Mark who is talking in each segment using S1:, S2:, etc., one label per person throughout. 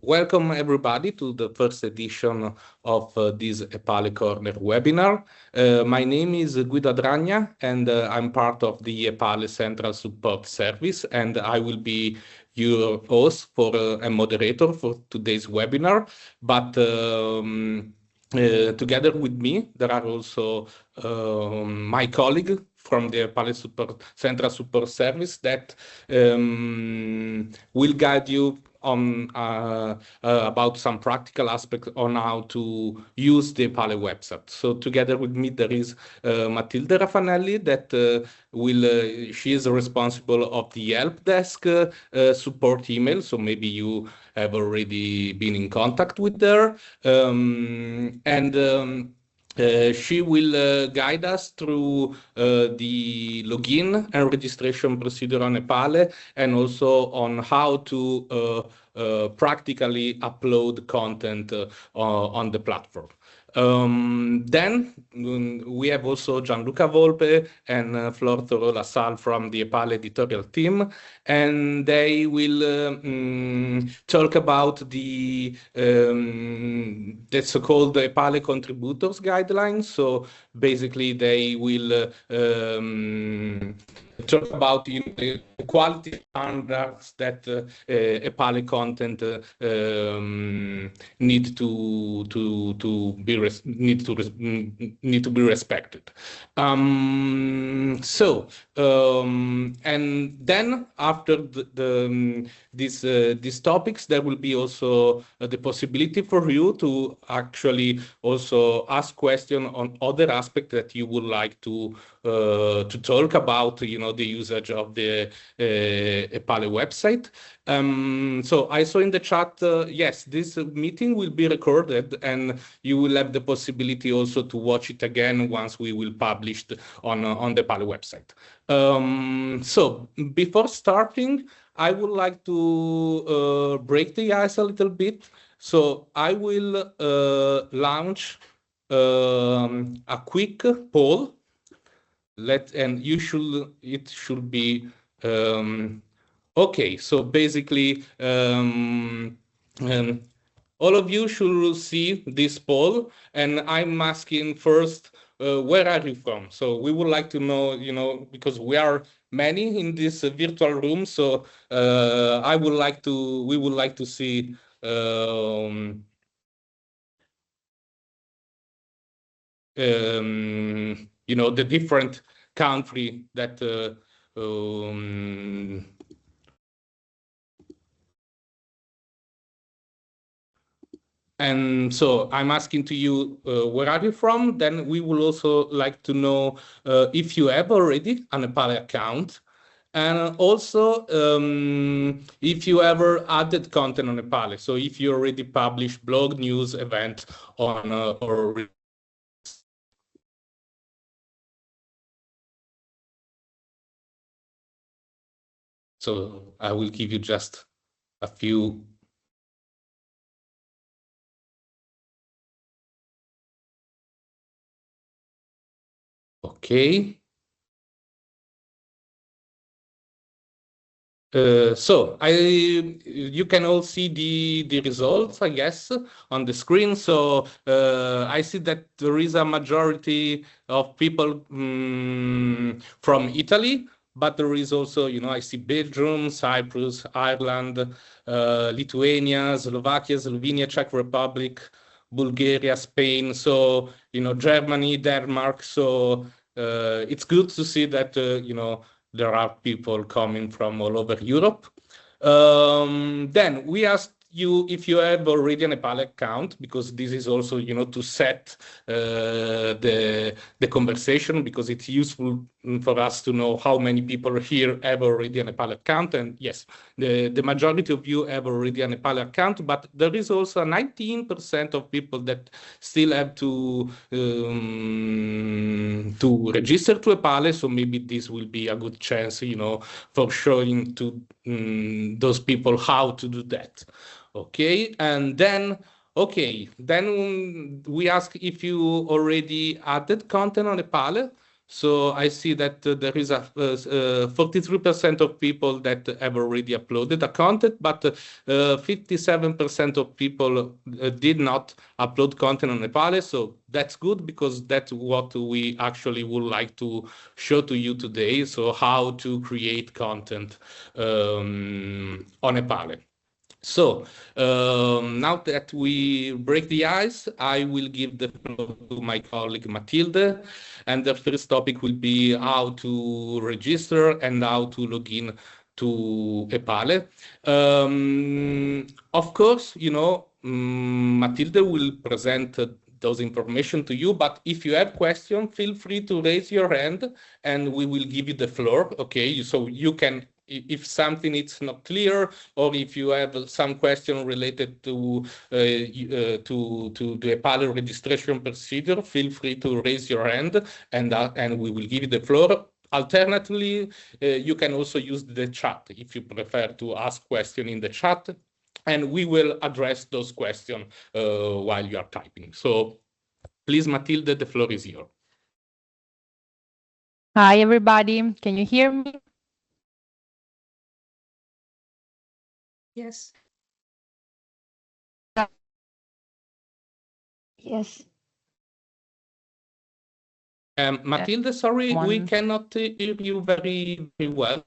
S1: Welcome everybody to the first edition of this EPALE Corner webinar. My name is Guido Adragna and I'm part of the EPALE Central Support Service, and I will be your host for a moderator for today's webinar. But together with me, there are also my colleague from the EPALE Central Support Service that will guide you on about some practical aspects on how to use the EPALE website. So together with me there is Matilde Raffanelli that she is responsible of the help desk support email. So maybe you have already been in contact with her, she will guide us through the login and registration procedure on EPALE, and also on how to practically upload content on the platform. Then we have also Gianluca Volpe and Flor Toro-Lassalle from the EPALE editorial team, and they will talk about the so-called EPALE contributors guidelines. So basically they will talk about the quality standards that EPALE content need to be respected. And then after these topics, there will be also the possibility for you to actually also ask questions on other aspects that you would like to talk about, the usage of the EPALE website. So I saw in the chat, yes, this meeting will be recorded, and you will have the possibility also to watch it again once we will publish on the EPALE website. So before starting, I would like to break the ice a little bit. So I will launch a quick poll. It should be okay. So basically, all of you should see this poll, and I'm asking first, where are you from? So we would like to know, because we are many in this virtual room. So we would like to see the different country that and so I'm asking to you, where are you from? Then we will also like to know if you have already an EPALE account, and also if you ever added content on EPALE. So if you already published blog, news, event on or so I will give you just a few. Okay. So you can all see the results, I guess, on the screen. So I see that there is a majority of people from Italy, but there is also, I see Belgium, Cyprus, Ireland, Lithuania, Slovakia, Slovenia, Czech Republic, Bulgaria, Spain. So, Germany, Denmark. So it's good to see that, there are people coming from all over Europe. Then we asked you if you have already an EPALE account, because this is also, to set the conversation, because it's useful for us to know how many people here have already an EPALE account. And yes, the majority of you have already an EPALE account, but there is also 19% of people that still have to register to EPALE. So maybe this will be a good chance, for showing to those people how to do that. Okay, and then we ask if you already added content on EPALE. So I see that there is a 43% of people that have already uploaded a content, but 57% of people did not upload content on EPALE. So that's good because that's what we actually would like to show to you today. So how to create content on EPALE. So now that we break the ice, I will give the floor to my colleague Matilde, and the first topic will be how to register and how to log in to EPALE. Of course, Matilde will present those information to you, but if you have questions, feel free to raise your hand and we will give you the floor, okay? So you can, if something is not clear, or if you have some question related to the EPALE registration procedure, feel free to raise your hand and we will give you the floor. Alternatively, you can also use the chat if you prefer to ask question in the chat, and we will address those questions while you are typing. So please, Matilde, the floor is yours.
S2: Hi, everybody. Can you hear me?
S3: Yes.
S2: Yes.
S1: Matilde, sorry, we cannot hear you very, very well.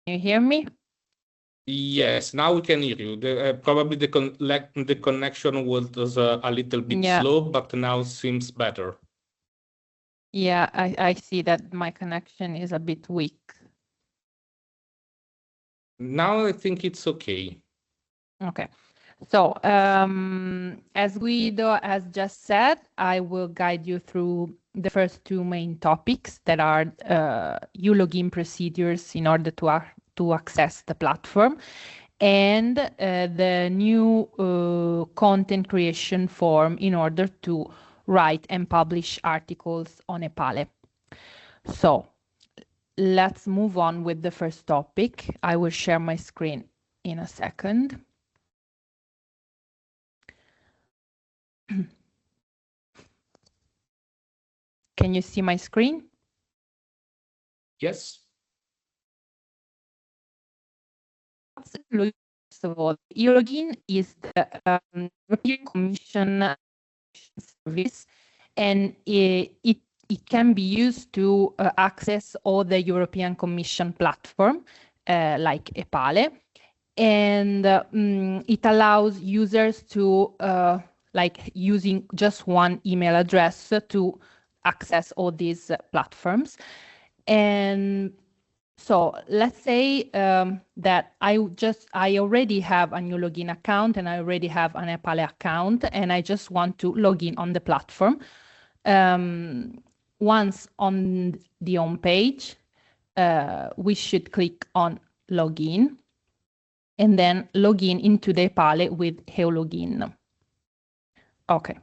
S2: Can you hear me?
S1: Yes, now we can hear you. Probably the connection was a little bit slow, but now seems better.
S2: Yeah, I see that my connection is a bit weak.
S1: Now I think it's okay.
S2: Okay. So, as Guido has just said, I will guide you through the first two main topics that are login procedures in order to access the platform, and the new content creation form in order to write and publish articles on EPALE. So let's move on with the first topic. I will share my screen in a second. Can you see my screen?
S1: Yes.
S2: First of all, e-login is the European Commission service, and it can be used to access all the European Commission platform, like EPALE, and it allows users to, like using just one email address to access all these platforms. And so let's say that I already have a new login account and I already have an EPALE account and I just want to log in on the platform. Once on the home page, we should click on login and then log in into the EPALE with HeoLogin. Okay.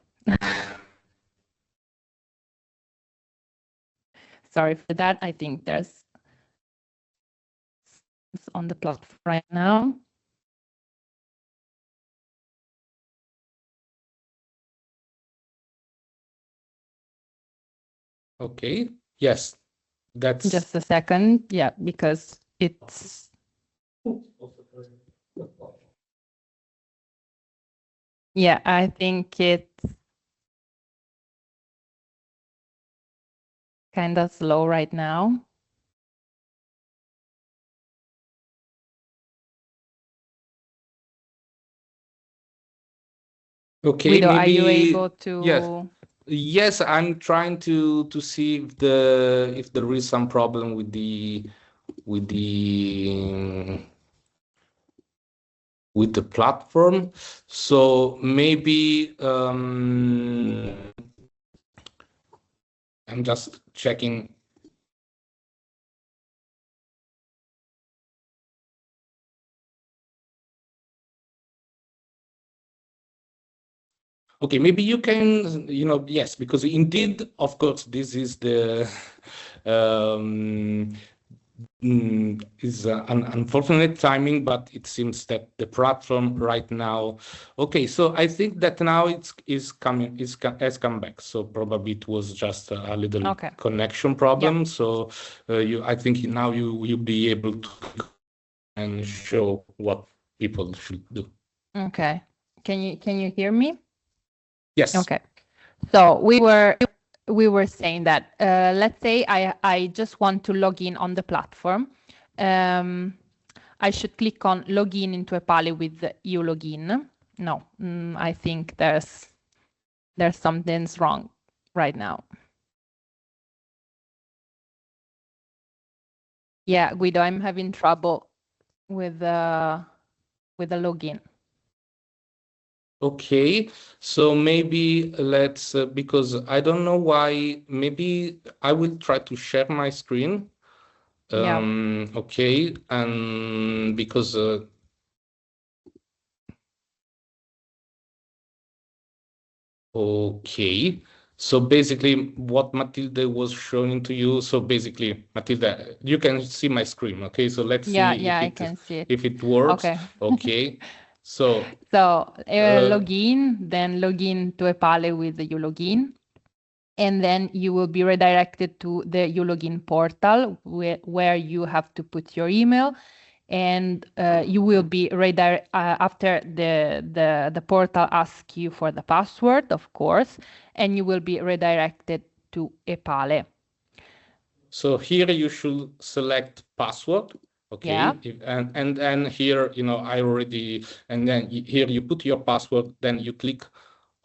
S2: Sorry for that. I think there's on the platform right now.
S1: Okay. Yes. That's
S2: just a second. Yeah, because it's yeah, I think it's kind of slow right now.
S1: okay.
S2: Guido,
S1: Maybe
S2: are you able to?
S1: yes. Yes, I'm trying to see if there is some problem with the platform. So maybe I'm just checking. Okay, maybe you can, yes, because indeed, of course, this is the is an unfortunate timing, but it seems that the platform right now. Okay, so I think that now has come back. So probably it was just a little connection problem. Yeah. So I think now you'll be able to and show what people should do.
S2: Okay. Can you hear me?
S1: Yes.
S2: Okay. So we were saying that let's say I just want to log in on the platform. I should click on login into EPALE with EU login. No, I think there's something's wrong right now. Yeah, Guido, I'm having trouble with the login.
S1: Okay, so maybe let's because I don't know why. Maybe I will try to share my screen.
S2: Yeah.
S1: Okay, and because okay, so basically what Matilde was showing to you. So basically, Matilde, you can see my screen. Okay, so let's see if it works.
S2: Okay.
S1: Okay, so
S2: login, then login to EPALE with the ulogin. And then you will be redirected to the ulogin portal where you have to put your email, and you will be after the portal asks you for the password, of course, and you will be redirected to EPALE.
S1: So here you should select password. Okay,
S2: yeah.
S1: and here I already, and then here you put your password, then you click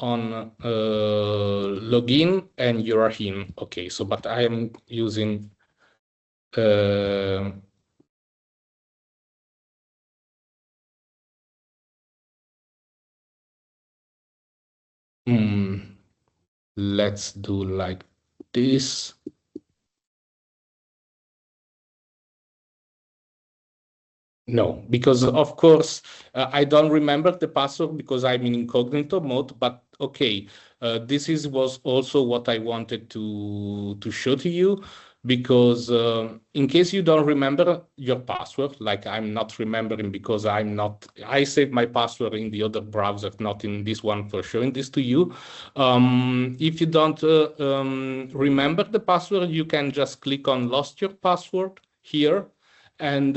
S1: on login and you are in. Okay, so but I am using let's do like this. No, because of course I don't remember the password because I'm in incognito mode. But okay, this was also what I wanted to show to you, because in case you don't remember your password, like I'm not remembering because I saved my password in the other browser, not in this one for showing this to you. If you don't remember the password, you can just click on lost your password here, and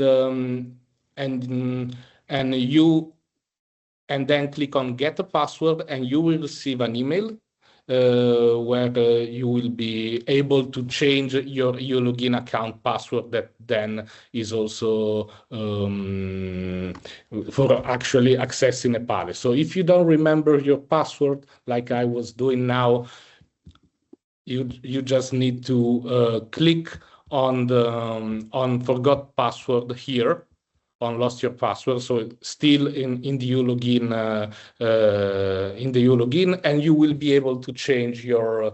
S1: then click on get a password, and you will receive an email where you will be able to change your login account password, that then is also for actually accessing EPALE. So if you don't remember your password, like I was doing now, you just need to click on the on forgot password here, on lost your password. So still in the ulogin and you will be able to change your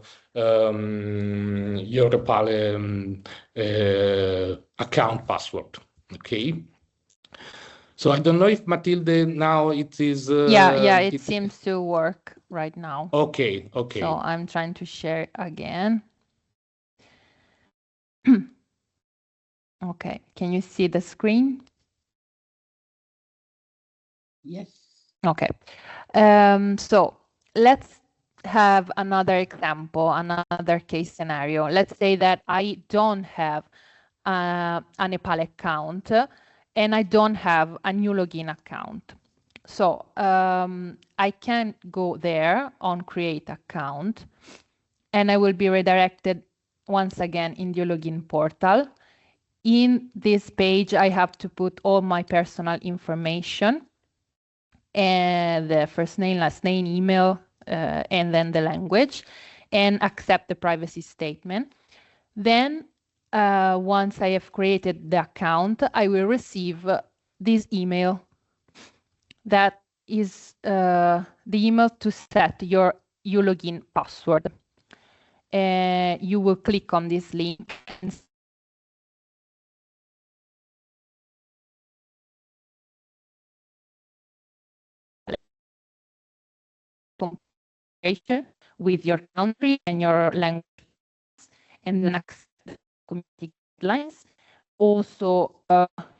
S1: EPALE account password. Okay. So I don't know if Matilde now it is.
S2: It seems to work right now.
S1: Okay.
S2: So I'm trying to share again. Okay, can you see the screen?
S1: Yes.
S2: Okay. So let's have another example, another case scenario. Let's say that I don't have an EPALE account and I don't have a new login account. So I can go there on create account, and I will be redirected once again in the login portal. In this page, I have to put all my personal information, and the first name, last name, email, and then the language, and accept the privacy statement. Then once I have created the account, I will receive this email that is the email to set your login password. You will click on this link and with your country and your language, and then accept community guidelines. also,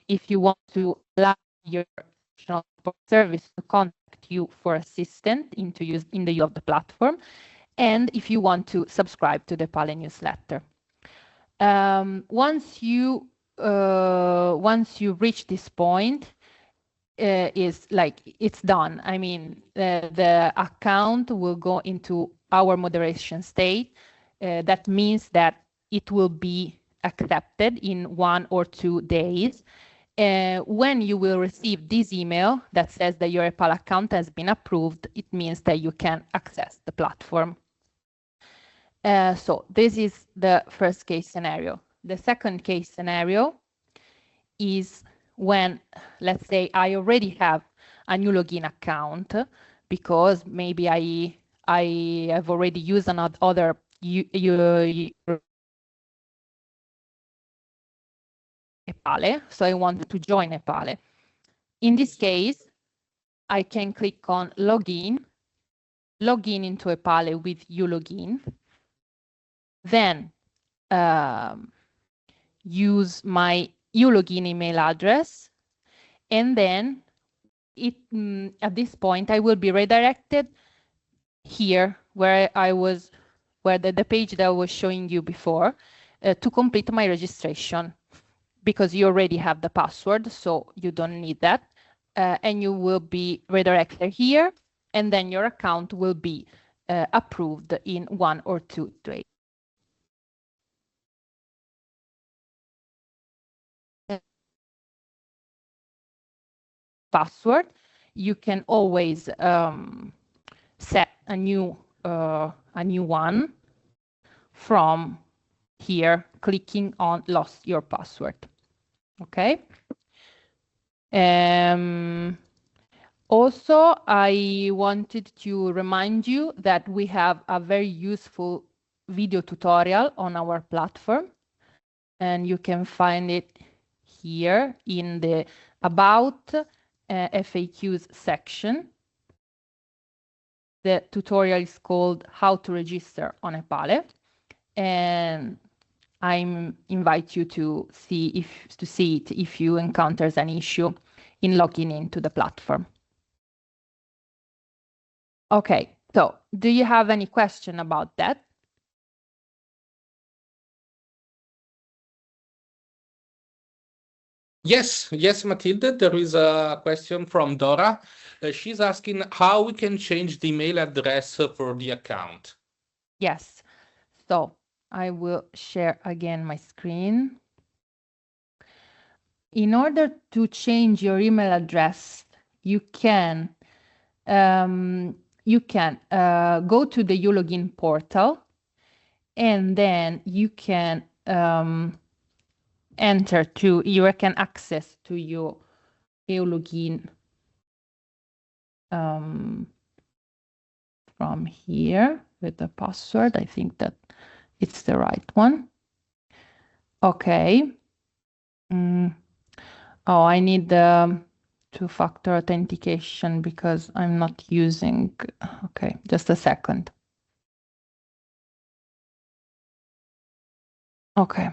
S2: if you want to allow your transport service to contact you for assistance in the use of the platform, and if you want to subscribe to the EPALE newsletter. Once you reach this point, is like it's done. I mean, the account will go into our moderation state. That means that it will be accepted in 1 or 2 days. When you will receive this email that says that your EPAL account has been approved, it means that you can access the platform. So this is the first case scenario. The second case scenario is when, let's say, I already have a new login account because maybe I have already used another EPALE, so I want to join EPALE. In this case, I can click on login into EPALE with ulogin, then use my ulogin email address, and then at this point I will be redirected here where the page that I was showing you before to complete my registration, because you already have the password, so you don't need that, and you will be redirected here, and then your account will be approved in 1 or 2 days. Password, you can always set a new one from here, clicking on lost your password. Okay. Also, I wanted to remind you that we have a very useful video tutorial on our platform, and you can find it here in the About FAQs section. The tutorial is called How to Register on EPALE, and I invite you to see it if you encounter an issue in logging into the platform. Okay, so do you have any question about that?
S1: Yes, Matilde, there is a question from Dora. She's asking how we can change the email address for the account.
S2: Yes, so I will share again my screen. In order to change your email address, you can go to the ulogin portal, and then you can you can access to your ulogin from here with the password. I think that it's the right one. Okay. Oh, I need the two-factor authentication because I'm not using. Okay, just a second. Okay.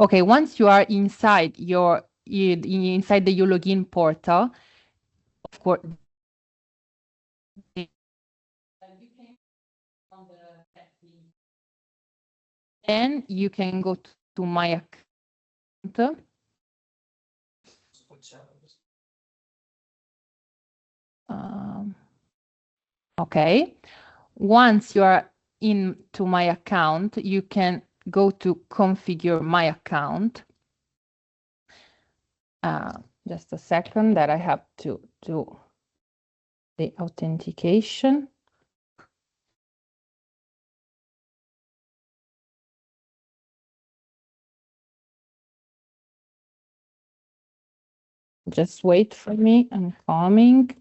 S2: Okay, once you are inside the ulogin portal, of course, then you can go to my account. Okay, once you are into my account, you can go to configure my account. Just a second that I have to do the authentication. Just wait for me, I'm coming.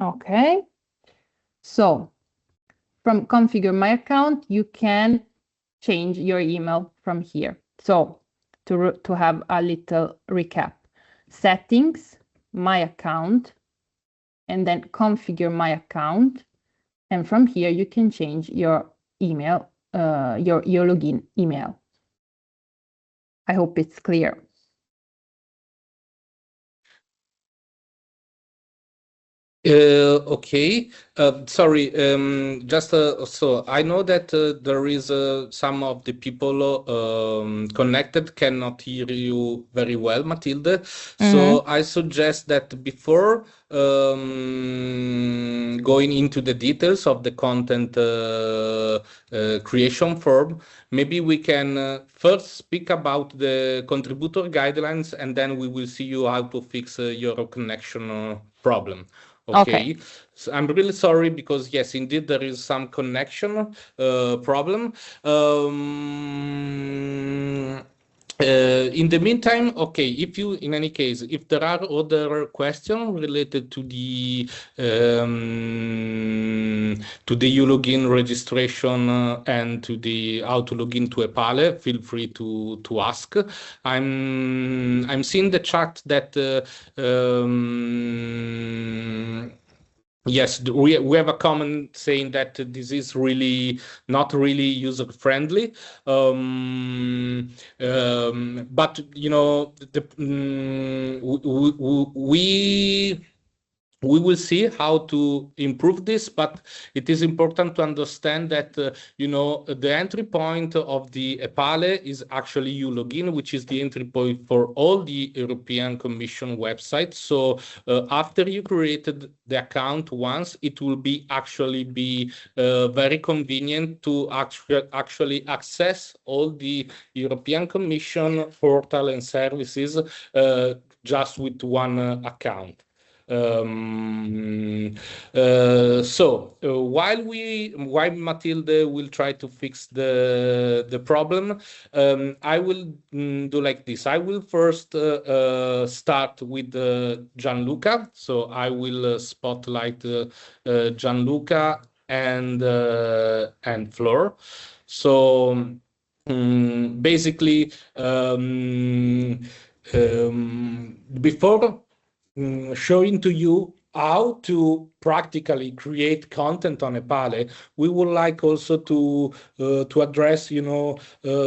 S2: Okay, so from configure my account, you can change your email from here. So to have a little recap: settings, my account, and then configure my account. And from here, you can change your email, your login email. I hope it's clear.
S1: Okay. Sorry. So I know that there is some of the people connected cannot hear you very well, Matilde. So I suggest that before going into the details of the content creation form, maybe we can first speak about the contributor guidelines, and then we will see you how to fix your connection problem. Okay. So I'm really sorry because yes, indeed there is some connection problem. In the meantime, okay, if you, in any case, if there are other questions related to the login registration and to the how to log into EPALE, feel free to ask. I'm seeing the chat that yes, we have a comment saying that this is really not really user friendly, but you know we will see how to improve this, but it is important to understand that you know the entry point of the EPALE is actually ulogin, which is the entry point for all the European Commission websites. So after you created the account once, it will be very convenient to actually access all the European Commission portal and services just with one account. While Matilde will try to fix the problem, I will do like this. I will first start with Gianluca. So I will spotlight Gianluca and Flor. So basically, before showing to you how to practically create content on EPALE, we would like also to address, you know,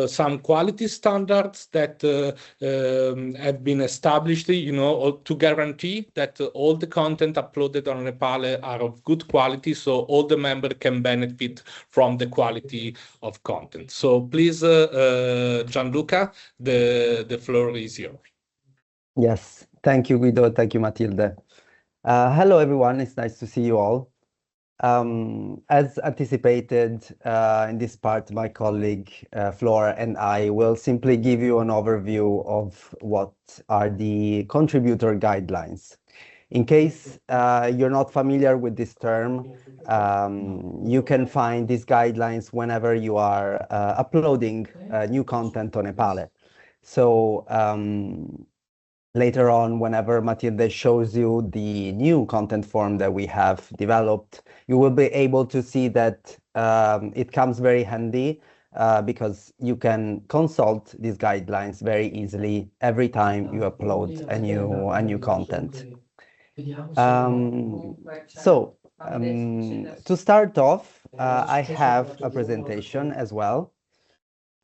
S1: some quality standards that have been established, you know, to guarantee that all the content uploaded on EPALE are of good quality, so all the members can benefit from the quality of content. So please, Gianluca, the floor is yours.
S3: Yes, thank you, Guido. Thank you, Matilde. Hello, everyone. It's nice to see you all. As anticipated in this part, my colleague Flora and I will simply give you an overview of what are the contributor guidelines. In case you're not familiar with this term, you can find these guidelines whenever you are uploading new content on EPALE. So later on, whenever Matilde shows you the new content form that we have developed, you will be able to see that it comes very handy because you can consult these guidelines very easily every time you upload a new content. To start off, I have a presentation as well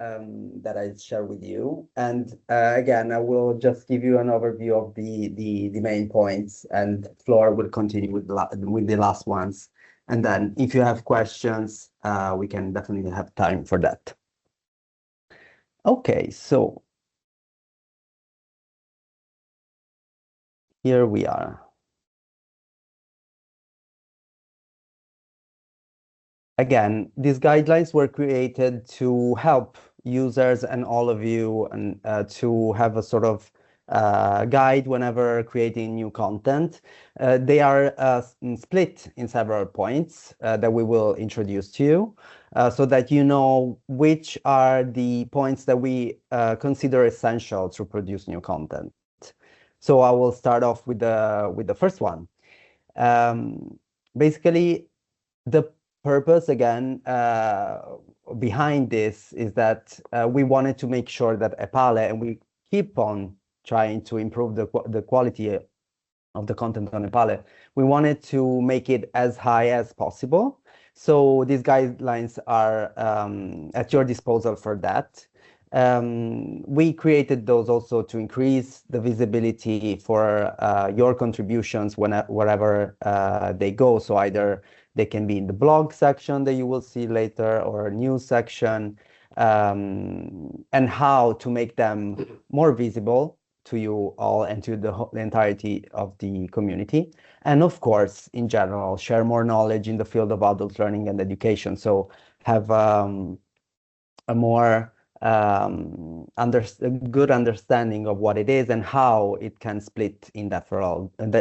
S3: that I share with you. And again, I will just give you an overview of the main points, and Flora will continue with the last ones. And then if you have questions, we can definitely have time for that. Okay, so here we are. Again, these guidelines were created to help users and all of you and to have a sort of guide whenever creating new content. They are split in several points that we will introduce to you so that you know which are the points that we consider essential to produce new content. So I will start off with the first one. Basically, the purpose again behind this is that we wanted to make sure that EPALE, and we keep on trying to improve the quality of the content on EPALE, we wanted to make it as high as possible. So these guidelines are at your disposal for that. We created those also to increase the visibility for your contributions wherever they go. So either they can be in the blog section that you will see later or a news section, and how to make them more visible to you all and to the entirety of the community. And of course, in general, share more knowledge in the field of adult learning and education. So have a more good understanding of what it is and how it can split in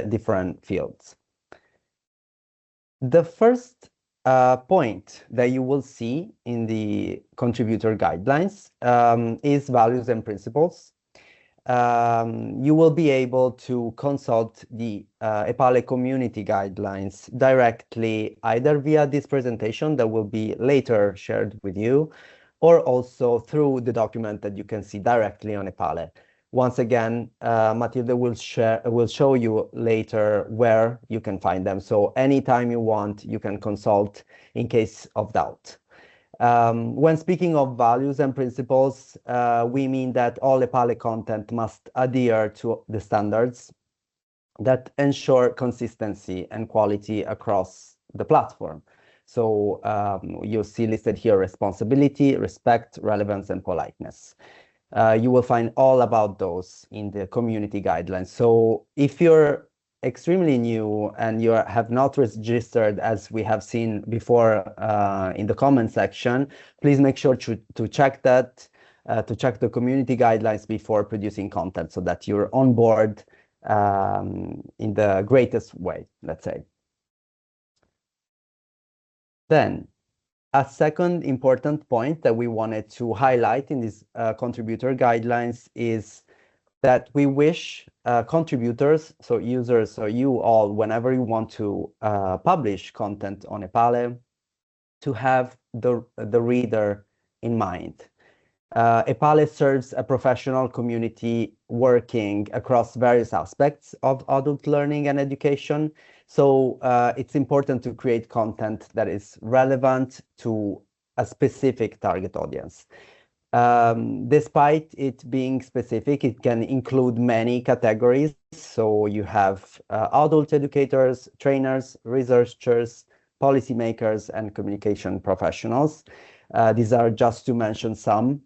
S3: different fields. The first point that you will see in the contributor guidelines is values and principles. You will be able to consult the EPALE community guidelines directly, either via this presentation that will be later shared with you, or also through the document that you can see directly on EPALE. Once again, Matilde will show you later where you can find them. So anytime you want, you can consult in case of doubt. When speaking of values and principles, we mean that all EPALE content must adhere to the standards that ensure consistency and quality across the platform. So you'll see listed here responsibility, respect, relevance, and politeness. You will find all about those in the community guidelines. So if you're extremely new and you have not registered, as we have seen before in the comment section, please make sure to check that, to check the community guidelines before producing content so that you're on board in the greatest way, let's say. Then, a second important point that we wanted to highlight in these contributor guidelines is that we wish contributors, so users, so you all, whenever you want to publish content on EPALE, to have the reader in mind. EPALE serves a professional community working across various aspects of adult learning and education. So it's important to create content that is relevant to a specific target audience. Despite it being specific, it can include many categories. So you have adult educators, trainers, researchers, policymakers, and communication professionals. These are just to mention some.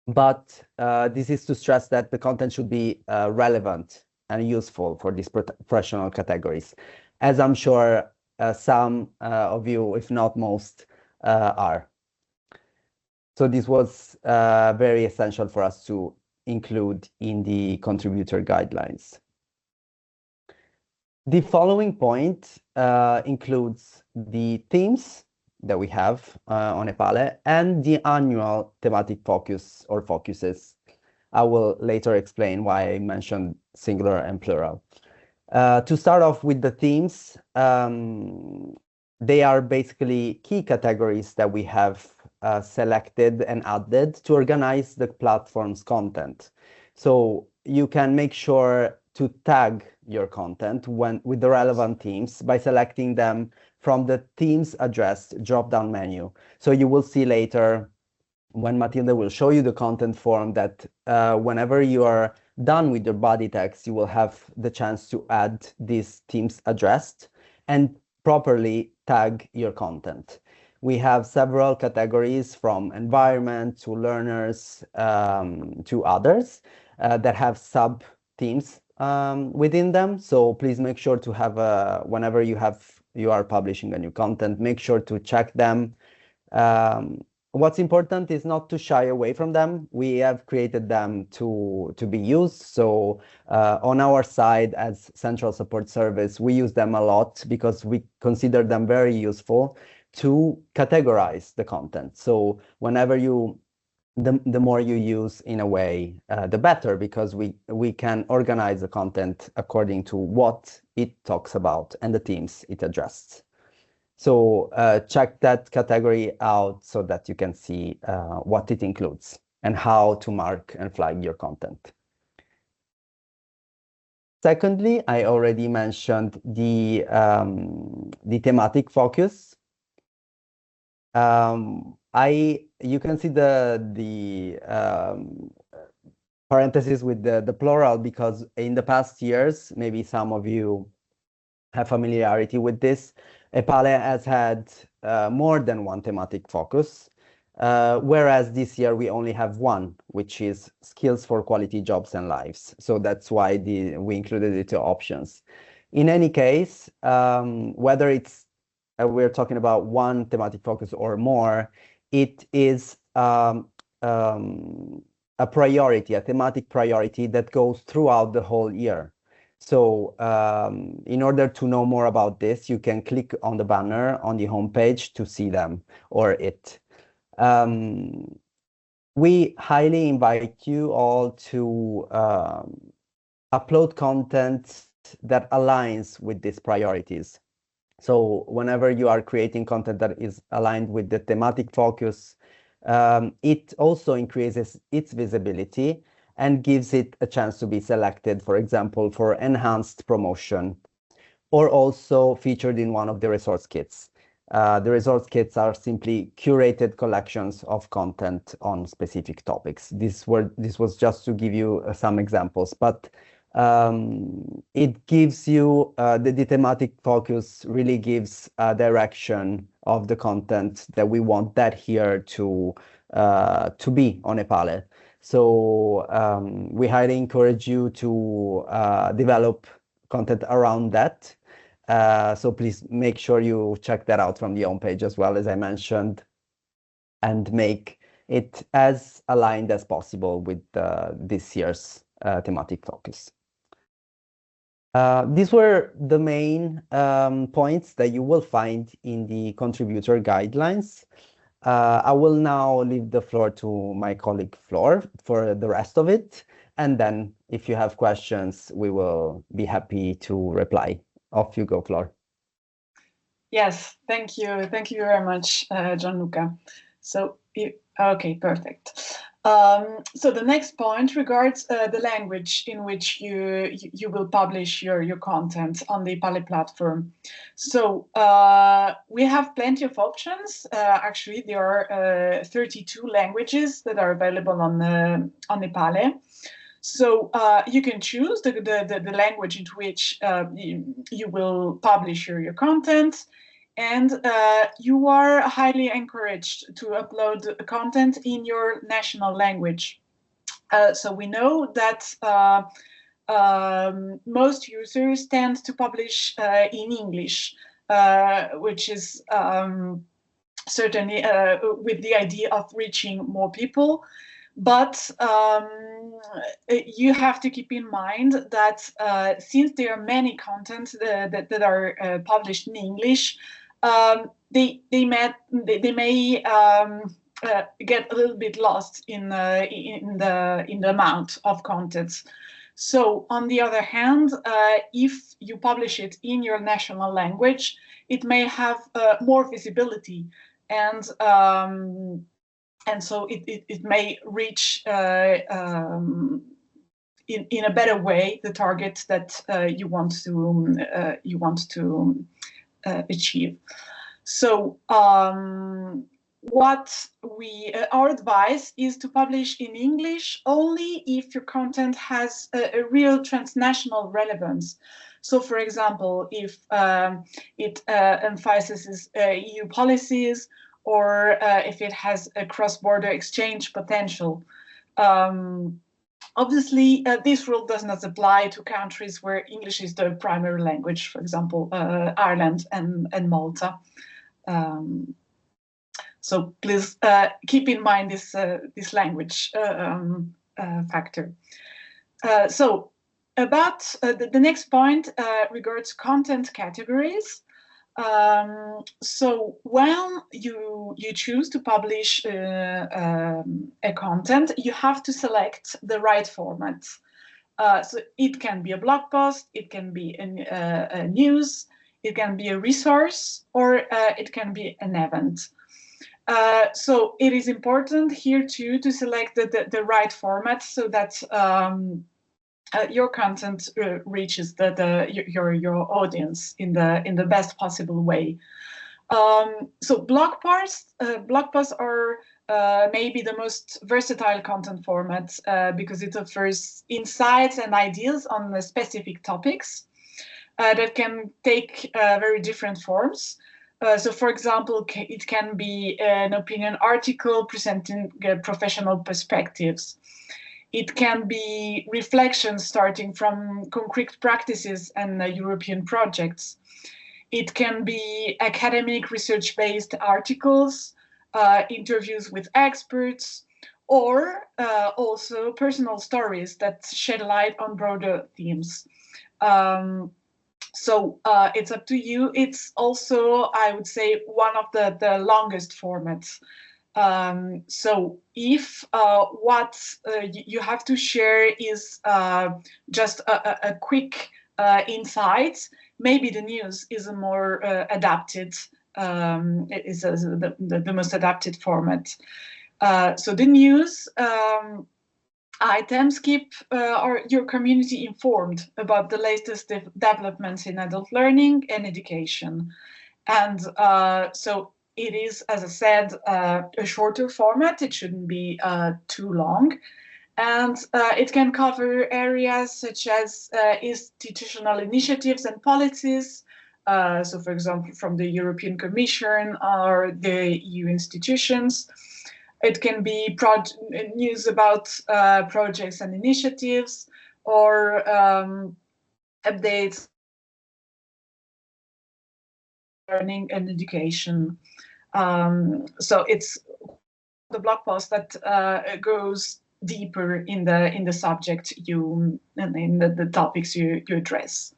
S3: But this is to stress that the content should be relevant and useful for these professional categories, as I'm sure some of you, if not most, are. So this was very essential for us to include in the contributor guidelines. The following point includes the themes that we have on EPALE and the annual thematic focus or focuses. I will later explain why I mentioned singular and plural. To start off with the themes, they are basically key categories that we have selected and added to organize the platform's content. So you can make sure to tag your content with the relevant themes by selecting them from the themes addressed drop-down menu. So you will see later when Matilde will show you the content form that whenever you are done with your body text, you will have the chance to add these themes addressed and properly tag your content. We have several categories from environment to learners to others that have sub-themes within them. So please make sure to have whenever you are publishing a new content, make sure to check them. What's important is not to shy away from them. We have created them to be used. So on our side as Central Support Service, we use them a lot because we consider them very useful to categorize the content. So whenever the more you use in a way, the better, because we can organize the content according to what it talks about and the themes it addresses. So check that category out so that you can see what it includes and how to mark and flag your content. Secondly, I already mentioned the thematic focus. You can see the parentheses with the plural, because in the past years, maybe some of you have familiarity with this. EPALE has had more than one thematic focus, whereas this year we only have one, which is skills for quality jobs and lives. So that's why we included the two options. In any case, whether it's we're talking about one thematic focus or more, it is a priority, a thematic priority that goes throughout the whole year. So in order to know more about this, you can click on the banner on the homepage to see them or it. We highly invite you all to upload content that aligns with these priorities. So whenever you are creating content that is aligned with the thematic focus, it also increases its visibility and gives it a chance to be selected, for example, for enhanced promotion, or also featured in one of the resource kits. The resource kits are simply curated collections of content on specific topics. This was just to give you some examples, but it gives you the thematic focus really gives a direction of the content that we want that here to be on EPALE. So we highly encourage you to develop content around that. So please make sure you check that out from the homepage as well, as I mentioned, and make it as aligned as possible with this year's thematic focus. These were the main points that you will find in the contributor guidelines. I will now leave the floor to my colleague Flor for the rest of it. And then if you have questions, we will be happy to reply. Off you go, Flor.
S4: Yes, thank you. Thank you very much, Gianluca. So, okay, perfect. So the next point regards the language in which you will publish your content on the EPALE platform. So we have plenty of options. Actually, there are 32 languages that are available on EPALE. So you can choose the language in which you will publish your content. And you are highly encouraged to upload content in your national language. So we know that most users tend to publish in English, which is certainly with the idea of reaching more people. But you have to keep in mind that since there are many content that are published in English, they may get a little bit lost in the amount of content. So on the other hand, if you publish it in your national language, it may have more visibility, and so it may reach in a better way the target that you want to achieve. So what our advice is to publish in English only if your content has a real transnational relevance. So, for example, if it emphasizes EU policies, or if it has a cross-border exchange potential. Obviously, this rule does not apply to countries where English is the primary language, for example, Ireland and Malta. So please keep in mind this language factor. So about the next point regards content categories. So when you choose to publish a content, you have to select the right format. So it can be a blog post, it can be a news, it can be a resource, or it can be an event. So it is important here too to select the right format so that your content reaches your audience in the best possible way. So blog posts are maybe the most versatile content format because it offers insights and ideas on the specific topics that can take very different forms. So, for example, it can be an opinion article presenting professional perspectives. It can be reflections starting from concrete practices and European projects. It can be academic research-based articles, interviews with experts, or also personal stories that shed light on broader themes. So it's up to you. It's also, I would say, one of the longest formats. So if what you have to share is just a quick insight, maybe the news is a more adapted, is the most adapted format. So the news items keep your community informed about the latest developments in adult learning and education. And so it is, as I said, a shorter format. It shouldn't be too long. And it can cover areas such as institutional initiatives and policies. So, for example, from the European Commission or the EU institutions. It can be news about projects and initiatives, or updates learning and education. So it's the blog post that goes deeper in the subject and in the topics you address.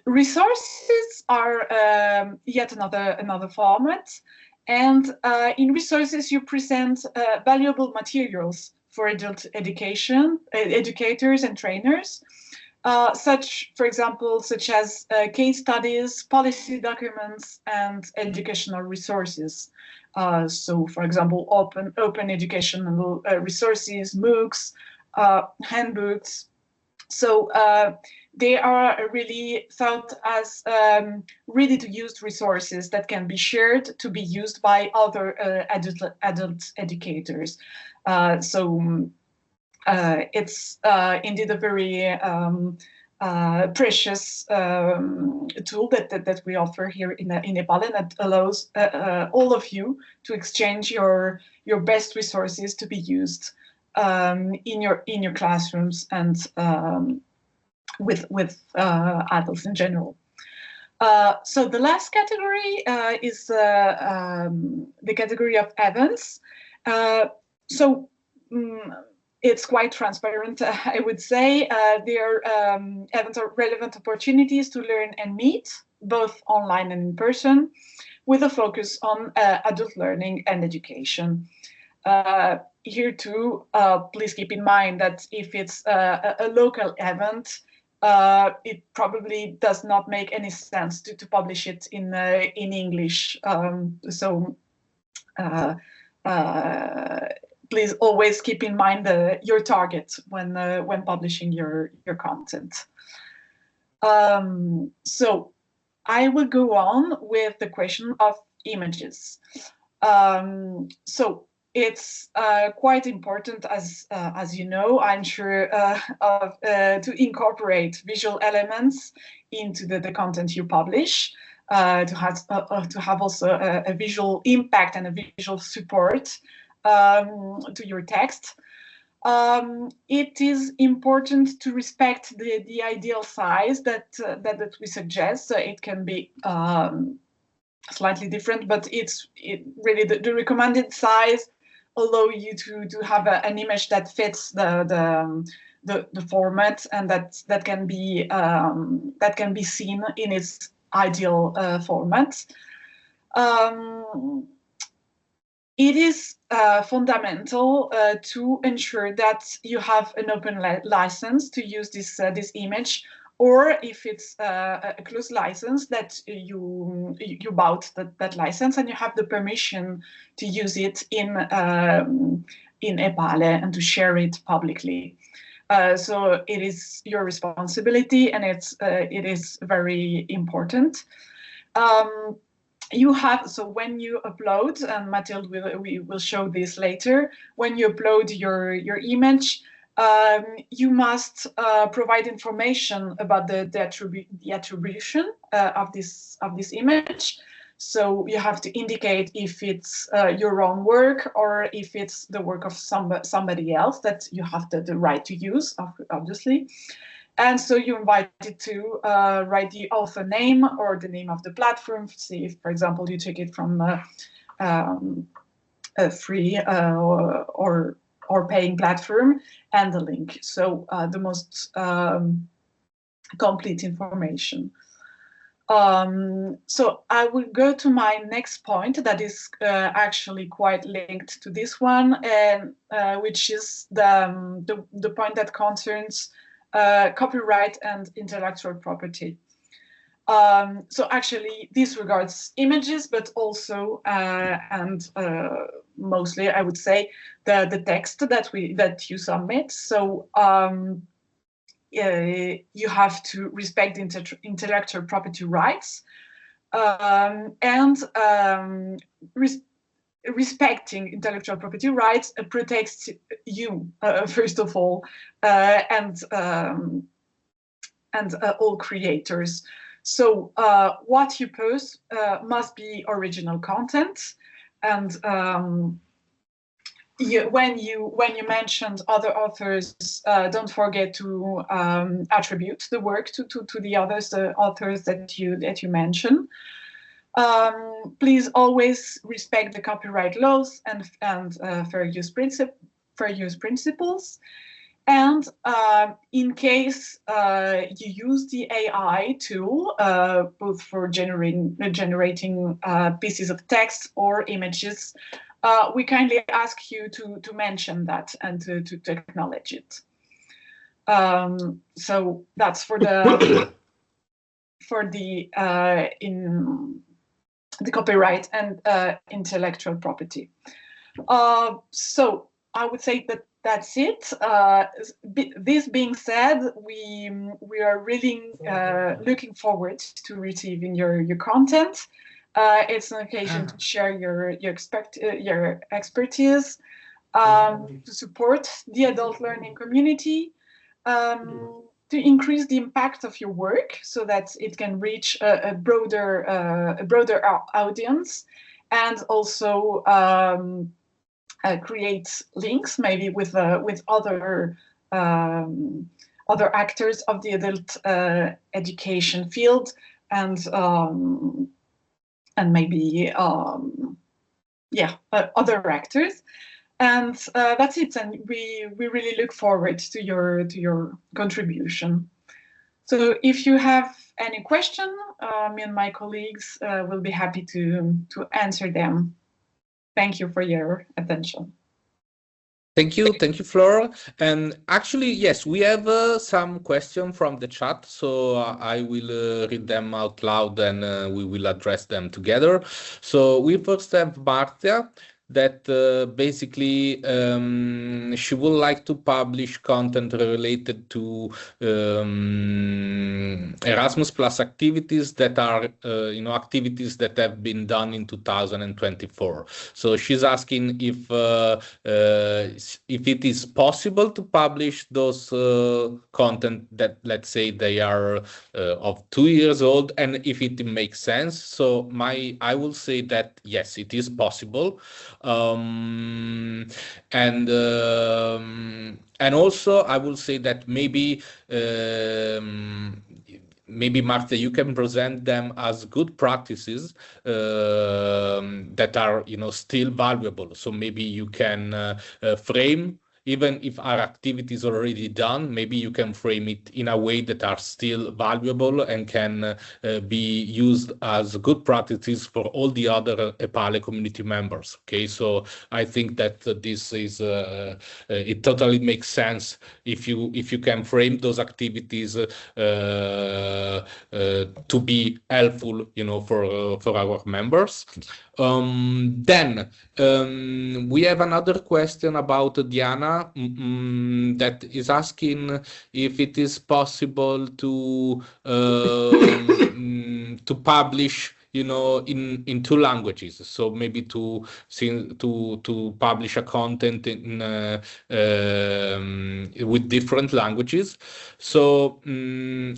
S4: Resources are yet another format. And in resources, you present valuable materials for adult education, educators and trainers, for example, such as case studies, policy documents, and educational resources. So, for example, open educational resources, MOOCs, handbooks. So they are really thought as ready-to-use resources that can be shared to be used by other adult educators. So it's indeed a very precious tool that we offer here in EPALE, that allows all of you to exchange your best resources to be used in your classrooms and with adults in general. So the last category is the category of events. It's quite transparent, I would say. Events are relevant opportunities to learn and meet, both online and in person, with a focus on adult learning and education. Here too, please keep in mind that if it's a local event, it probably does not make any sense to publish it in English. Please always keep in mind your target when publishing your content. So I will go on with the question of images. So it's quite important, as you know, I'm sure, to incorporate visual elements into the content you publish, to have also a visual impact and a visual support to your text. It is important to respect the ideal size that we suggest. So it can be slightly different, but it's really the recommended size allow you to have an image that fits the format, and that can be seen in its ideal format. It is fundamental to ensure that you have an open license to use this image, or if it's a closed license, that you bought that license and you have the permission to use it in EPALE and to share it publicly. So it is your responsibility, and it is very important. You have, so when you upload, and Mathilde will show this later, when you upload your image, you must provide information about the attribution of this image. So you have to indicate if it's your own work or if it's the work of somebody else that you have the right to use, obviously. And so you're invited to write the author name or the name of the platform. See if, for example, you take it from a free or paying platform, and the link. So the most complete information. So I will go to my next point that is actually quite linked to this one, and which is the point that concerns copyright and intellectual property. So actually this regards images, but also and mostly I would say the text that you submit. So you have to respect intellectual property rights, and respecting intellectual property rights protects you first of all, and all creators. So what you post must be original content, and when you mentioned other authors, don't forget to attribute the work to the authors that you mention. Please always respect the copyright laws and fair use principles. And in case you use the AI tool, both for generating pieces of text or images, we kindly ask you to mention that and to acknowledge it. So that's for the the copyright and intellectual property. So I would say that that's it. This being said, we are really looking forward to receiving your content. It's an occasion to share your expertise, to support the adult learning community, to increase the impact of your work so that it can reach a broader audience, and also create links maybe with other actors of the adult education field, and maybe other actors. And that's it. And we really look forward to your contribution. So if you have any question, me and my colleagues will be happy to answer them. Thank you for your attention.
S1: Thank you, Flora. And actually, yes, we have some questions from the chat, so I will read them out loud, and we will address them together. So we first have Marta, that basically she would like to publish content related to Erasmus Plus activities that are activities that have been done in 2024. So she's asking if it is possible to publish those content that, let's say, they are of 2 years old, and if it makes sense. So I will say that yes, it is possible. And also I will say that maybe Marta, you can present them as good practices that are still valuable. So maybe you can frame, even if our activity is already done, maybe you can frame it in a way that are still valuable and can be used as good practices for all the other EPALE community members. Okay, so I think that this is it totally makes sense if you can frame those activities to be helpful, for our members. Then we have another question about Diana. Diana that is asking if it is possible to publish, in two languages. So maybe to publish a content with different languages. So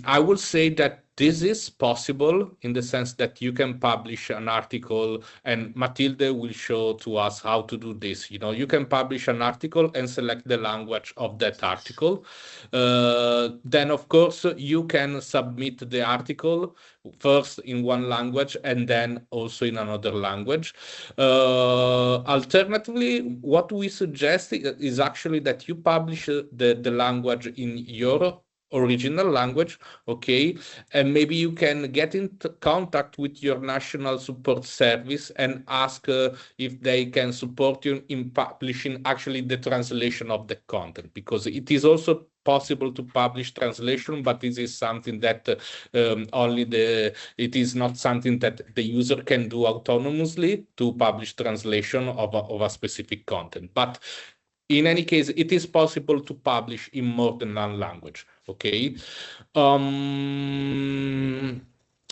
S1: I will say that this is possible in the sense that you can publish an article, and Matilde will show to us how to do this. You can publish an article and select the language of that article. Then, of course, you can submit the article first in one language and then also in another language. Alternatively, what we suggest is actually that you publish the language in your original language, okay, and maybe you can get in contact with your national support service and ask if they can support you in publishing actually the translation of the content, because it is also possible to publish translation, but this is something that it is not something that the user can do autonomously to publish translation of a specific content. But in any case, it is possible to publish in more than one language. Okay.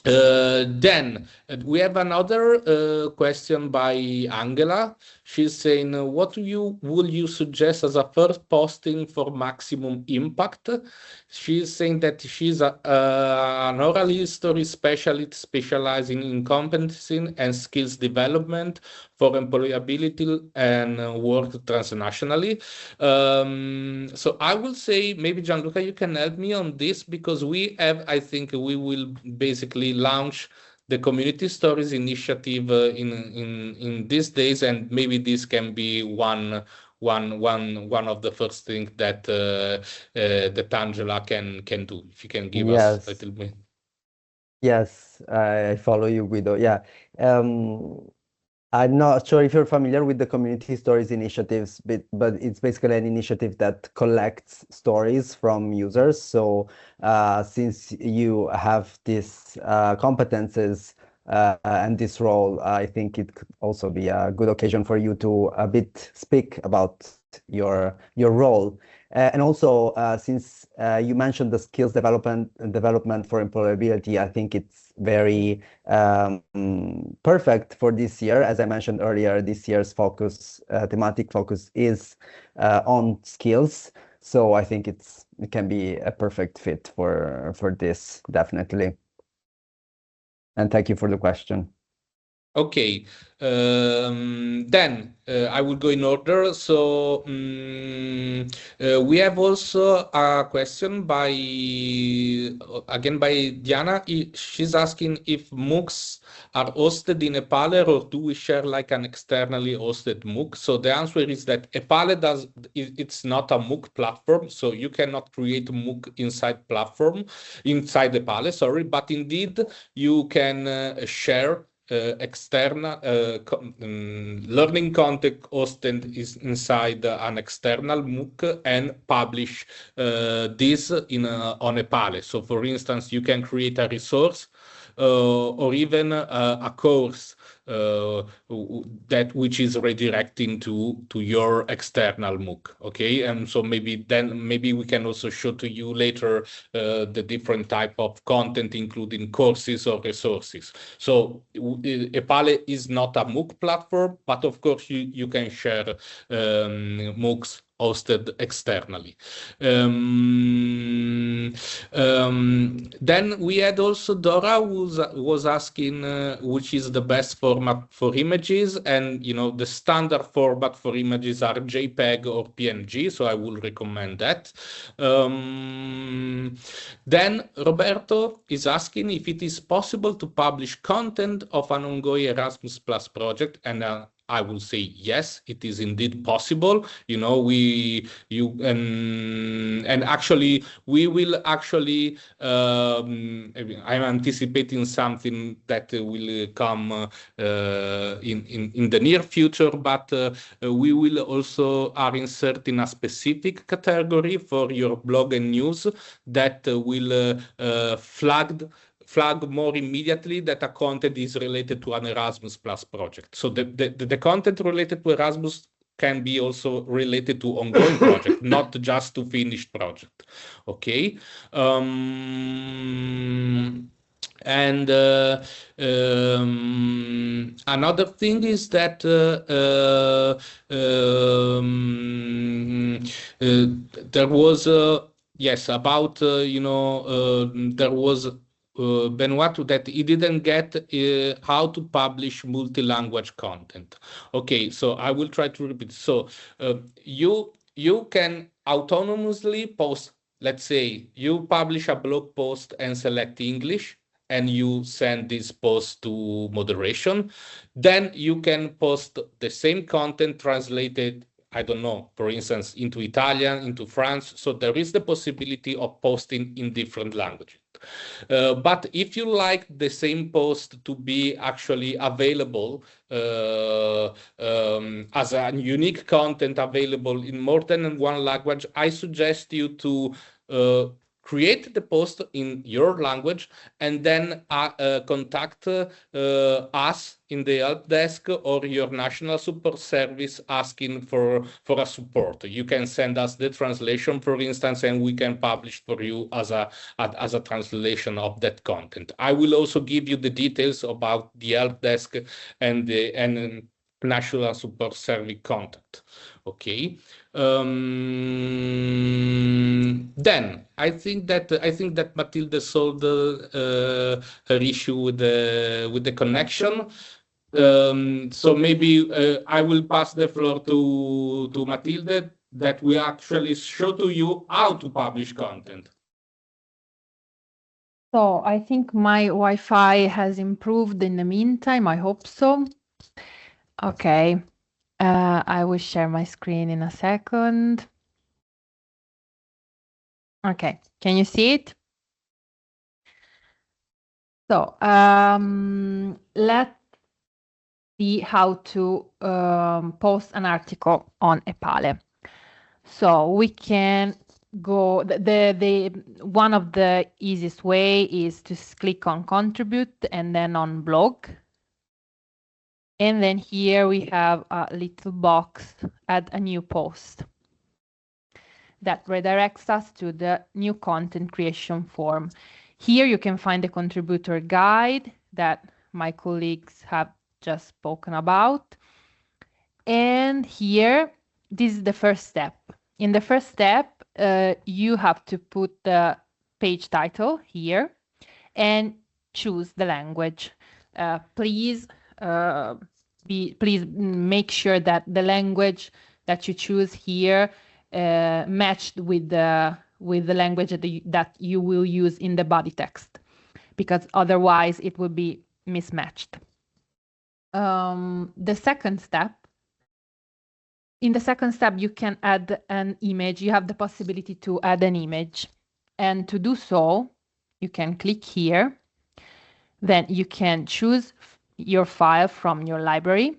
S1: Then we have another question by Angela. She's saying, what will you suggest as a first posting for maximum impact? She's saying that she's an oral history specialist specializing in competency and skills development for employability and work transnationally. So I will say, maybe Gianluca, you can help me on this, because I think we will basically launch the Community Stories initiative in these days, and maybe this can be one of the first things that Angela can do. If you can give us a little bit.
S3: Yes, I follow you, Guido. Yeah. I'm not sure if you're familiar with the Community Stories initiatives, but it's basically an initiative that collects stories from users. So since you have these competences and this role, I think it could also be a good occasion for you to a bit speak about your role. And also, since you mentioned the skills development for employability, I think it's very perfect for this year. As I mentioned earlier, this year's thematic focus is on skills. So I think it can be a perfect fit for this, definitely. And thank you for the question.
S1: Okay, then I will go in order. So we have also a question again by Diana. She's asking if MOOCs are hosted in EPALE, or do we share like an externally hosted MOOC? So the answer is that EPALE it's not a MOOC platform, so you cannot create a MOOC inside EPALE, sorry, but indeed you can share external learning content hosted is inside an external MOOC and publish this on EPALE. So for instance, you can create a resource or even a course which is redirecting to your external MOOC. Okay, and so maybe we can also show to you later the different type of content, including courses or resources. So EPALE is not a MOOC platform, but of course you can share MOOCs hosted externally. Then we had also Dora was asking which is the best format for images, and the standard format for images are JPEG or PNG, so I will recommend that. Then Roberto is asking if it is possible to publish content of an ongoing Erasmus Plus project, and I will say yes, it is indeed possible. And actually we will actually I'm anticipating something that will come in the near future, but we will also are inserting a specific category for your blog and news that will flag more immediately that a content is related to an Erasmus Plus project. So the content related to Erasmus can be also related to ongoing project, not just to finished project. Okay. And another thing is that there was yes, about there was Benoit that he didn't get how to publish multi-language content. Okay, so I will try to repeat. So you can autonomously post. Let's say you publish a blog post and select English, and you send this post to moderation. Then you can post the same content translated, I don't know, for instance, into Italian, into France. So there is the possibility of posting in different languages. But if you like the same post to be actually available as a unique content available in more than one language, I suggest you to create the post in your language and then contact us in the help desk or your national support service asking for a support. You can send us the translation, for instance, and we can publish for you as a translation of that content. I will also give you the details about the help desk and the national support service contact. Okay. Then I think that Matilde solved her issue with the connection. So maybe I will pass the floor to Matilde that we actually show to you how to publish content.
S2: So I think my Wi-Fi has improved in the meantime. I hope so. Okay. I will share my screen in a second. Okay, can you see it? So let's see how to post an article on EPALE. So we can go, the one of the easiest way is to click on contribute and then on blog. And then here we have a little box, add a new post. That redirects us to the new content creation form. Here you can find the contributor guide that my colleagues have just spoken about. And here, this is the first step. In the first step, you have to put the page title here and choose the language. Please make sure that the language that you choose here matched with the language that you will use in the body text, because otherwise it will be mismatched. The second step. In the second step, you can add an image. You have the possibility to add an image. And to do so, you can click here. Then you can choose your file from your library.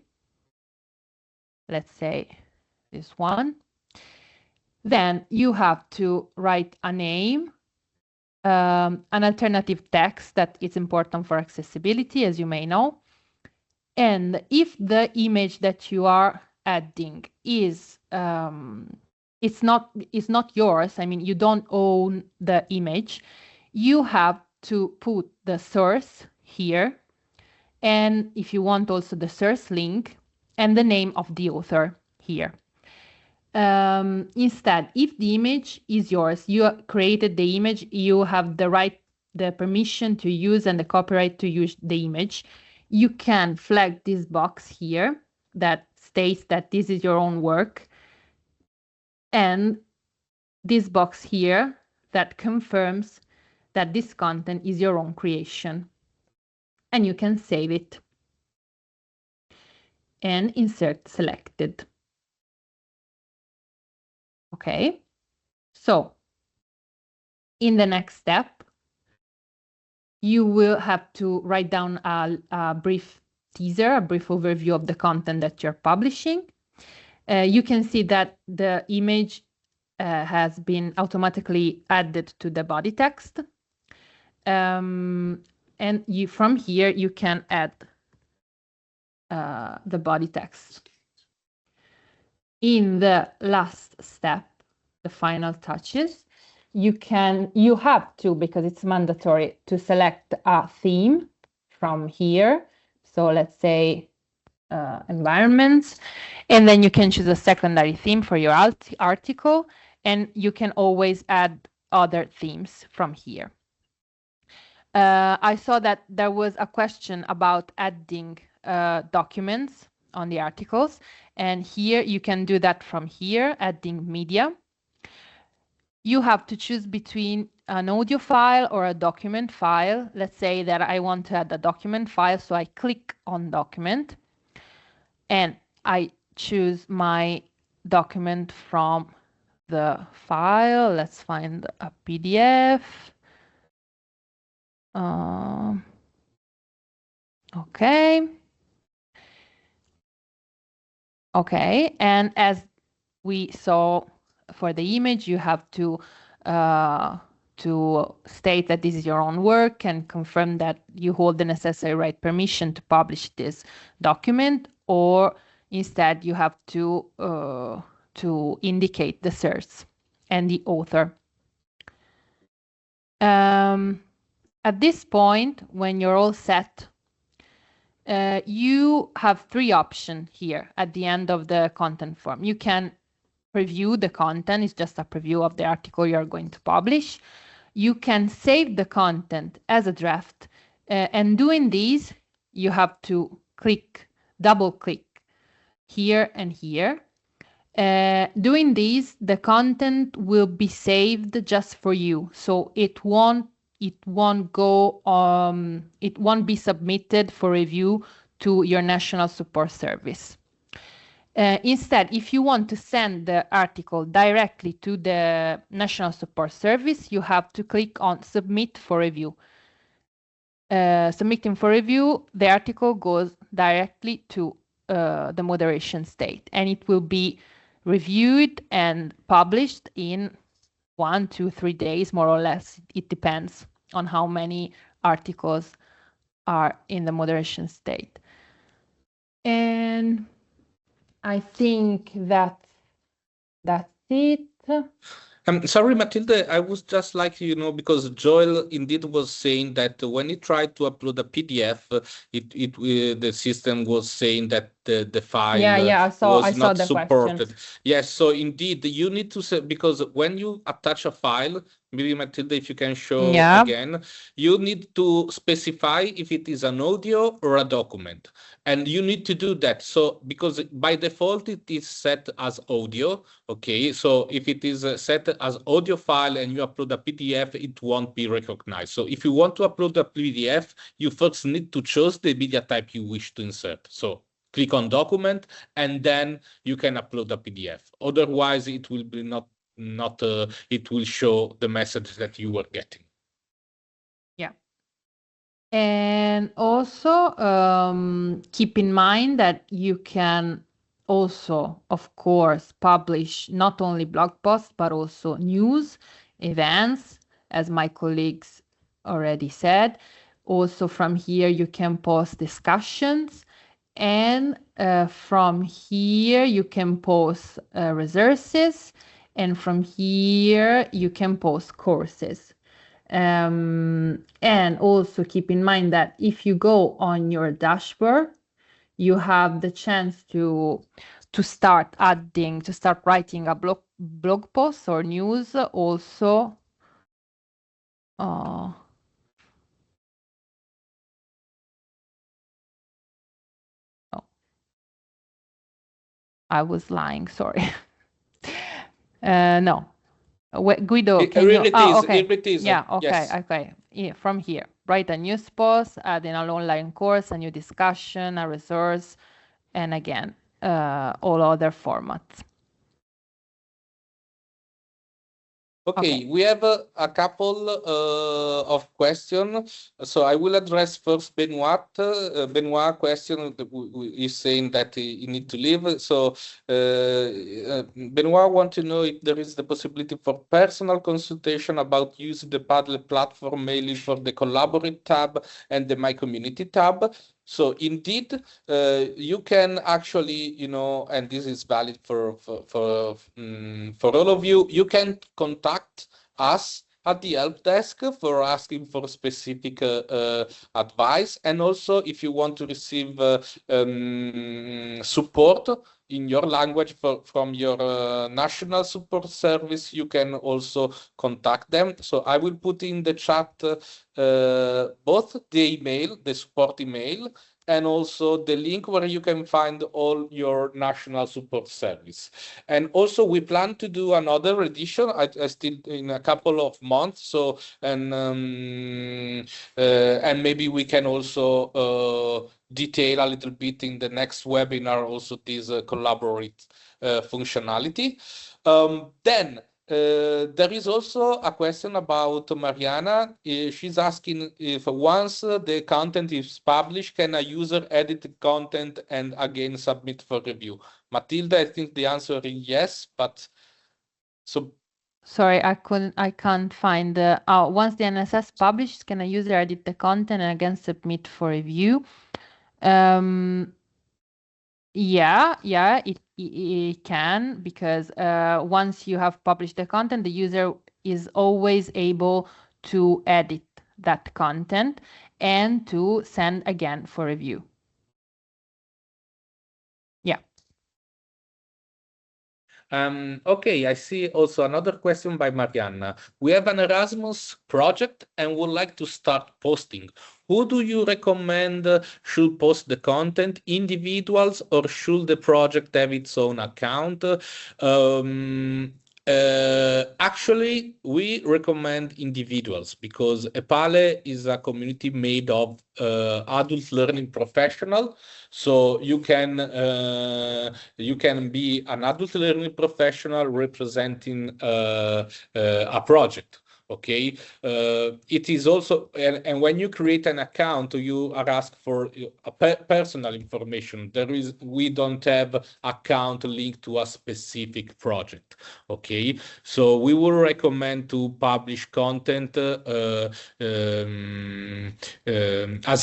S2: Let's say this one. Then you have to write a name, an alternative text that is important for accessibility, as you may know. And if the image that you are adding is it's not yours, I mean, you don't own the image, you have to put the source here, and if you want also the source link and the name of the author here. Instead, if the image is yours, you created the image, you have the permission to use and the copyright to use the image, you can flag this box here that states that this is your own work, and this box here that confirms that this content is your own creation. And you can save it and insert selected. Okay, so in the next step, you will have to write down a brief teaser, a brief overview of the content that you're publishing. You can see that the image has been automatically added to the body text. And from here, you can add the body text. in the last step, the final touches, you have to, because it's mandatory, to select a theme from here. So let's say environments, and then you can choose a secondary theme for your article, and you can always add other themes from here. I saw that there was a question about adding documents on the articles, and here you can do that from here, adding media. You have to choose between an audio file or a document file. Let's say that I want to add a document file, so I click on document and I choose my document from the file. Let's find a PDF. Okay. Okay, and as we saw for the image, you have to state that this is your own work and confirm that you hold the necessary right permission to publish this document, or instead you have to indicate the source and the author. At this point, when you're all set, you have three options here at the end of the content form. You can preview the content, it's just a preview of the article you're going to publish. You can save the content as a draft, and doing this, you have to double click here and here. Doing this, the content will be saved just for you, so it won't be submitted for review to your National Support Service. Instead, if you want to send the article directly to the National Support Service, you have to click on Submit for Review. Submitting for review, the article goes directly to the moderation state, and it will be reviewed and published in 1, 2, 3 days, more or less. It depends on how many articles are in the moderation state. And I think that's it.
S1: Sorry, Matilde, I was just like, because Joel indeed was saying that when he tried to upload a PDF, the system was saying that the file was not supported.
S2: Question.
S1: Yes, so indeed you need to say, because when you attach a file, maybe Matilde, if you can show again, you need to specify if it is an audio or a document, and you need to do that. So because by default it is set as audio, okay, so if it is set as audio file and you upload a PDF, it won't be recognized. So if you want to upload a PDF, you first need to choose the media type you wish to insert. So click on document, and then you can upload a PDF. Otherwise, it will be it will show the message that you were getting.
S2: Yeah. And also keep in mind that you can also, of course, publish not only blog posts, but also news, events, as my colleagues already said. Also from here, you can post discussions, and from here, you can post resources, and from here, you can post courses. And also keep in mind that if you go on your dashboard, you have the chance to start writing a blog post or news also. Oh, I was lying, sorry. No. Guido, can you? Okay. Yeah, okay, yes. Okay. Yeah, from here, write a news post, add in an online course, a new discussion, a resource, and again, all other formats.
S1: Okay, we have a couple of questions. So I will address first Benoit. Benoit question is saying that he need to leave. So Benoit want to know if there is the possibility for personal consultation about using the EPALE platform, mainly for the Collaborate tab and the My Community tab. So indeed, you can actually, you know, and this is valid for all of you. You can contact us at the help desk for asking for specific advice, and also if you want to receive support in your language from your national support service, you can also contact them. So I will put in the chat both the email, the support email, and also the link where you can find all your national support service. And also we plan to do another edition, I still in a couple of months. So, and maybe we can also detail a little bit in the next webinar also this collaborate functionality. Then there is also a question about Mariana. She's asking if once the content is published, can a user edit the content and again submit for review? Matilda, I think the answer is yes, but so.
S2: Sorry, I can't find the, once the NSS published, can a user edit the content and again submit for review? Yeah, it can, because once you have published the content, the user is always able to edit that content and to send again for review. Yeah.
S1: Okay, I see also another question by Mariana. We have an Erasmus project and would like to start posting. Who do you recommend should post the content, individuals, or should the project have its own account? Actually, we recommend individuals because EPALE is a community made of adult learning professional. So you can be an adult learning professional representing a project. Okay, it is also, and when you create an account, you are asked for personal information. We don't have account linked to a specific project. Okay, so we would recommend to publish content as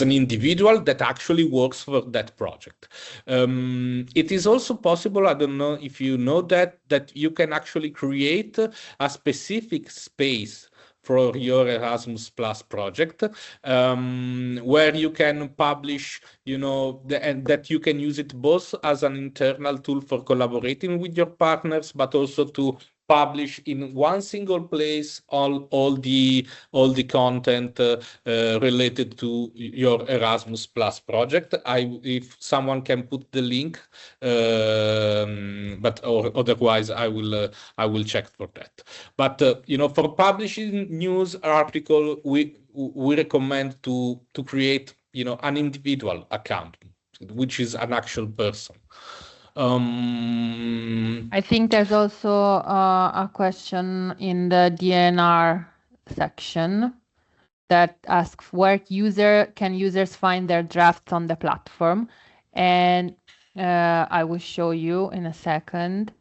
S1: an individual that actually works for that project. It is also possible, I don't know if you know that you can actually create a specific space for your Erasmus Plus project, where you can publish, you know, and that you can use it both as an internal tool for collaborating with your partners, but also to publish in one single place all the content related to your Erasmus Plus project. If someone can put the link, but otherwise I will check for that. But you know, for publishing news article, we recommend to create, you know, an individual account, which is an actual person.
S2: I think there's also a question in the DNR section that asks where can users find their drafts on the platform, and I will show you in a second.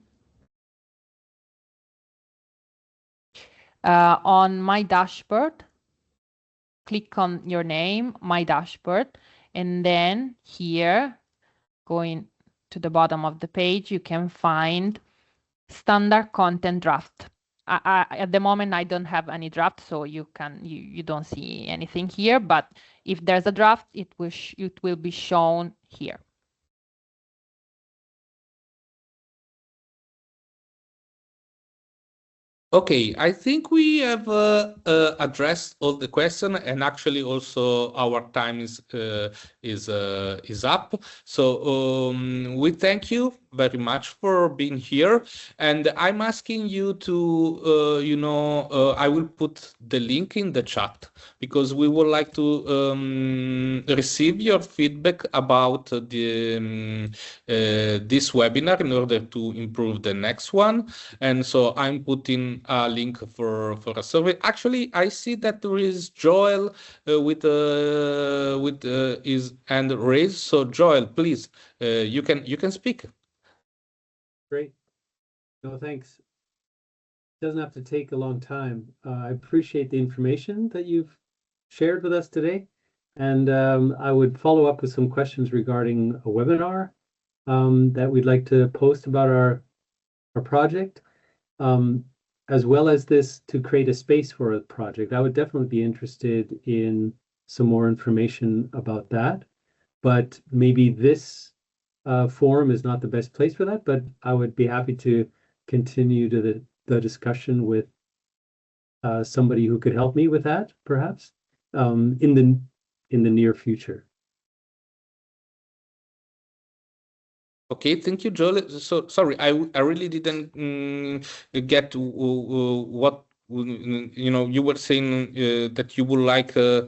S2: On my dashboard, click on your name, my dashboard, and then here, going to the bottom of the page, you can find standard content draft. At the moment, I don't have any draft, so you don't see anything here. But if there's a draft, it will be shown here.
S1: Okay, I think we have addressed all the questions, and actually also our time is up. So we thank you very much for being here, and I'm asking you to, you know, I will put the link in the chat because we would like to receive your feedback about the this webinar in order to improve the next one. And so I'm putting a link for a survey. Actually, I see that there is Joel with his hand raised. So Joel, please, you can speak.
S5: Great. No, thanks. It doesn't have to take a long time. I appreciate the information that you've shared with us today. And I would follow up with some questions regarding a webinar that we'd like to post about our project, as well as this to create a space for a project. I would definitely be interested in some more information about that, but maybe this forum is not the best place for that, but I would be happy to continue to the discussion with somebody who could help me with that, perhaps, in the near future.
S1: Okay, thank you, Joel. So sorry, I really didn't get what you were saying that you would like a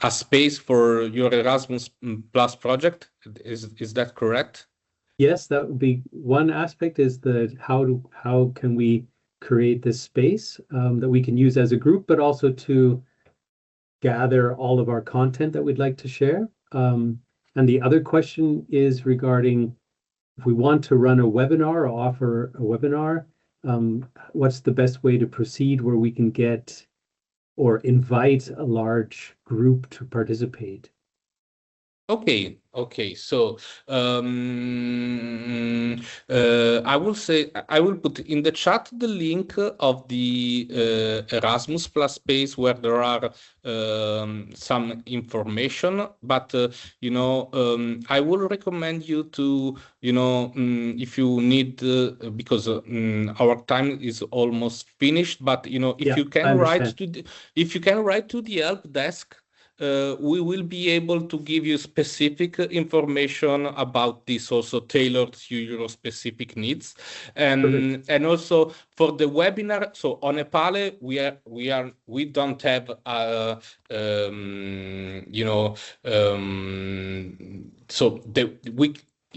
S1: space for your Erasmus Plus project. Is that correct?
S5: Yes, that would be one aspect. Is that how can we create this space that we can use as a group, but also to gather all of our content that we'd like to share. And the other question is regarding if we want to run a webinar or offer a webinar, what's the best way to proceed where we can get or invite a large group to participate?
S1: Okay. So I will put in the chat the link of the Erasmus Plus space where there are some information. But I will recommend you to if you need because our time is almost finished. But if you can write to the help desk. We will be able to give you specific information about this, also tailored to your specific needs, and also for the webinar. So on EPALE, we don't have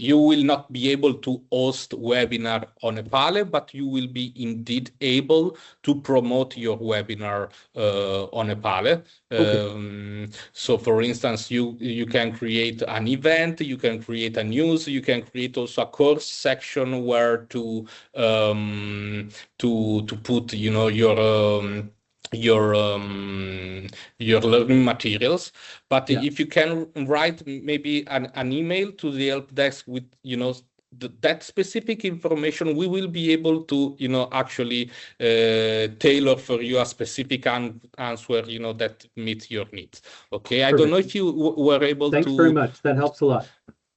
S1: you will not be able to host webinar on EPALE, but you will be indeed able to promote your webinar on EPALE. So for instance, you can create an event, you can create a news, you can create also a course section where to put your learning materials. But if you can write maybe an email to the help desk with that specific information, we will be able to actually tailor for you a specific answer that meets your needs. Okay. I don't know if you were able to.
S5: Thanks very much. That helps a lot.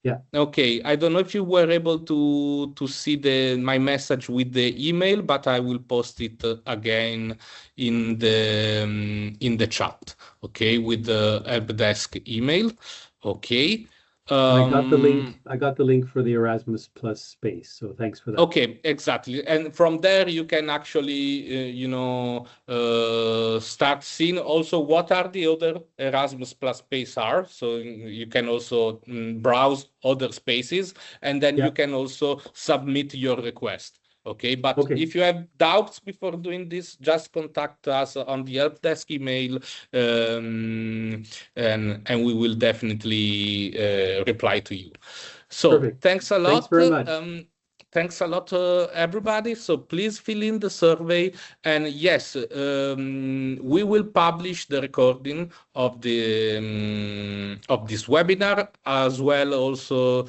S5: Yeah.
S1: Okay. I don't know if you were able to see my message with the email, but I will post it again in the chat. Okay, with the help desk email. Okay.
S5: I got the link. I got the link for the Erasmus Plus space. So thanks for that.
S1: Okay, exactly. And from there you can actually, start seeing also what are the other Erasmus Plus space are. So you can also browse other spaces, and then you can also submit your request. Okay, but if you have doubts before doing this, just contact us on the help desk email, and we will definitely reply to you. So thanks a lot.
S5: Thanks very much.
S1: Thanks a lot, everybody. So please fill in the survey, and yes, we will publish the recording of this webinar as well. Also,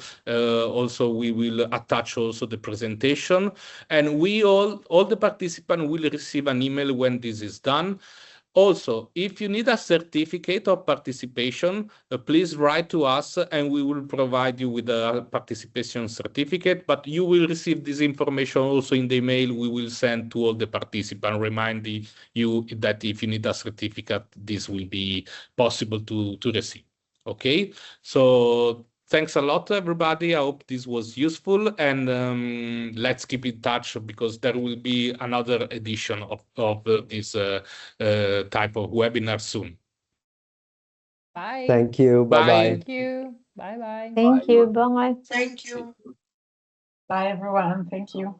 S1: we will attach also the presentation, and all the participants will receive an email when this is done. Also, if you need a certificate of participation, please write to us and we will provide you with a participation certificate, but you will receive this information also in the email we will send to all the participants, reminding you that if you need a certificate, this will be possible to receive. Okay, so thanks a lot, everybody. I hope this was useful, and let's keep in touch because there will be another edition of this type of webinar soon.
S2: Bye.
S3: Thank you. Bye-bye.
S2: Thank you. Bye-bye.
S6: Thank you. Bye.
S4: Thank you. Bye, everyone. Thank you.